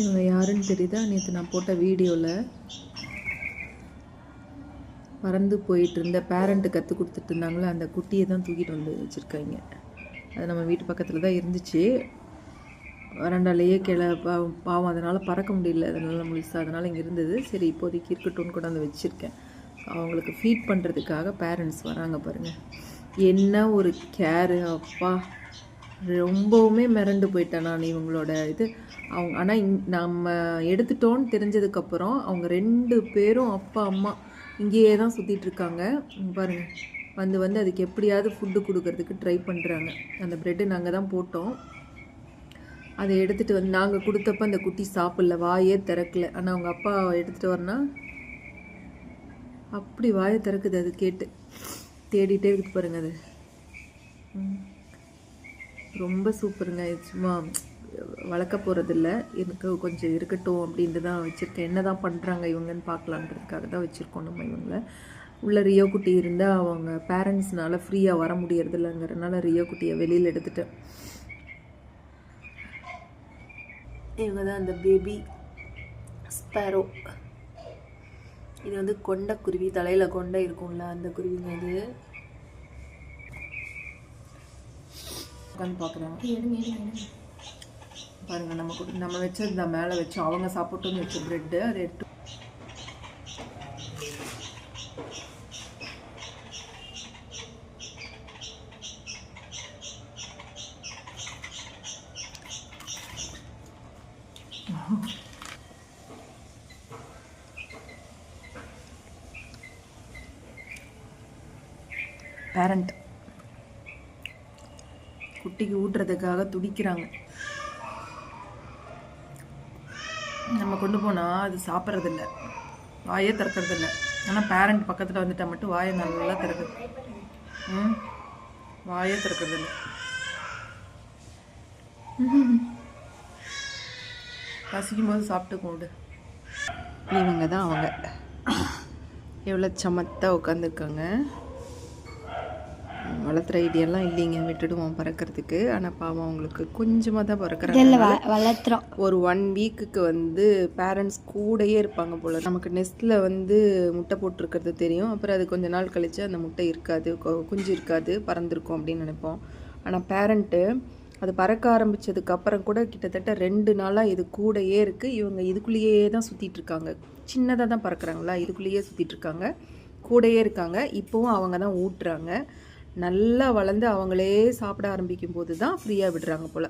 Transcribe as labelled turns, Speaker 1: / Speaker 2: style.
Speaker 1: இவங்க யாருன்னு தெரியுதா? நேற்று நான் போட்ட வீடியோவில் பறந்து போயிட்டு இருந்த பேரண்ட்டு கற்றுக் கொடுத்துட்டு இருந்தாங்களே, அந்த குட்டியை தான் தூக்கிட்டு வந்து வச்சுருக்காங்க. அது நம்ம வீட்டு பக்கத்தில் தான் இருந்துச்சு. வராண்டாலேயே பாவம், அதனால் பறக்க முடியல, அதனால் முழுசாக, அதனால் இங்கே இருந்தது. சரி, இப்போதைக்கு இருக்கட்டும்னு கூட வந்து வச்சுருக்கேன். அவங்களுக்கு ஃபீட் பண்ணுறதுக்காக பேரண்ட்ஸ் வராங்க பாருங்கள். என்ன ஒரு கேரு அப்பா! ரொம்பவுமே மிரண்டு போயிட்டேன் நான் இவங்களோட இது. அவங்க ஆனால் நம்ம எடுத்துட்டோன்னு தெரிஞ்சதுக்கப்புறம் அவங்க 2 பேரும் அப்பா அம்மா இங்கேயே தான் சுற்றிட்டுருக்காங்க பாருங்கள். வந்து அதுக்கு எப்படியாவது ஃபுட்டு கொடுக்கறதுக்கு ட்ரை பண்ணுறாங்க. அந்த ப்ரெட்டு நாங்கள் தான் போட்டோம். அதை எடுத்துகிட்டு வந்து நாங்கள் கொடுத்தப்ப அந்த குட்டி சாப்பிடல, வாயே திறக்கல. ஆனால் அவங்க அப்பா எடுத்துகிட்டு வரனா அப்படி வாயை திறக்குது. அது கேட்டு தேடிட்டே இருக்குது பாருங்கள். அது ரொம்ப சூப்பருங்க. சும்மா வளர்க்க போகிறதில்ல, எனக்கு கொஞ்சம் இருக்கட்டும் அப்படின்ட்டு தான் வச்சுருக்கேன். என்ன தான் பண்ணுறாங்க இவங்கன்னு பார்க்கலான்றதுக்காக தான் வச்சுருக்கோம் நம்ம இவங்களை. உள்ள ரியோ குட்டி இருந்தால் அவங்க பேரண்ட்ஸ்னால ஃப்ரீயாக வர முடியறதில்லைங்கிறனால ரியோ குட்டியை வெளியில் எடுத்துட்டேன். இவங்க தான் அந்த பேபி ஸ்பேரோ. இது வந்து கொண்ட குருவி, தலையில் கொண்டை இருக்கும்ல, அந்த குருவிங்க. இது உட்காந்து பார்க்குறாங்க பாருங்கள். நம்ம வச்சது தான் மேலே வச்சோம், அவங்க சாப்பிட்டோன்னு வச்ச ப்ரெட்டு அதை எடுத்து பேரண்ட் குட்டிக்கு ஊட்டுறதுக்காக துடிக்கிறாங்க. நம்ம கொண்டு போனால் அது சாப்பிட்றதில்ல, வாயே திறக்கிறதில்ல. ஆனால் பேரண்ட் பக்கத்தில் வந்துட்டால் மட்டும் வாயை நல்லா திறக்குது. வாயே திறக்கிறதில்ல. பசிக்கும் போது சாப்பிட்டு கொண்டு. இவங்க தான் அவங்க. எவ்வளோ சமத்தாக உட்காந்துருக்காங்க. வளர்த்துற ஐடியெல்லாம் இல்லைங்க, விட்டுடுவோம் பறக்கிறதுக்கு. ஆனால் பாவம் அவங்களுக்கு கொஞ்சமாக தான் பறக்கிறாங்க. வளர்த்துறோம். ஒரு 1 வீக்குக்கு வந்து பேரண்ட்ஸ் கூடயே இருப்பாங்க போல். நமக்கு நெஸ்ட்டில் வந்து முட்டை போட்டிருக்கிறது தெரியும். அப்புறம் அது கொஞ்ச நாள் கழித்து அந்த முட்டை இருக்காது, குஞ்சு இருக்காது, பறந்துருக்கும் அப்படின்னு நினைப்போம். ஆனால் பேரண்ட்டு அது பறக்க ஆரம்பித்ததுக்கப்புறம் கூட கிட்டத்தட்ட 2 நாளாக இது கூடயே இருக்குது. இவங்க இதுக்குள்ளேயே தான் சுற்றிட்டுருக்காங்க. சின்னதாக தான் பறக்கிறாங்களா, இதுக்குள்ளேயே சுற்றிட்டுருக்காங்க, கூடயே இருக்காங்க. இப்போவும் அவங்க தான் ஊட்டுறாங்க. நல்லா வளர்ந்து அவங்களே சாப்பிட ஆரம்பிக்கும் போது தான் ஃப்ரீயாக விடுறாங்க போல்.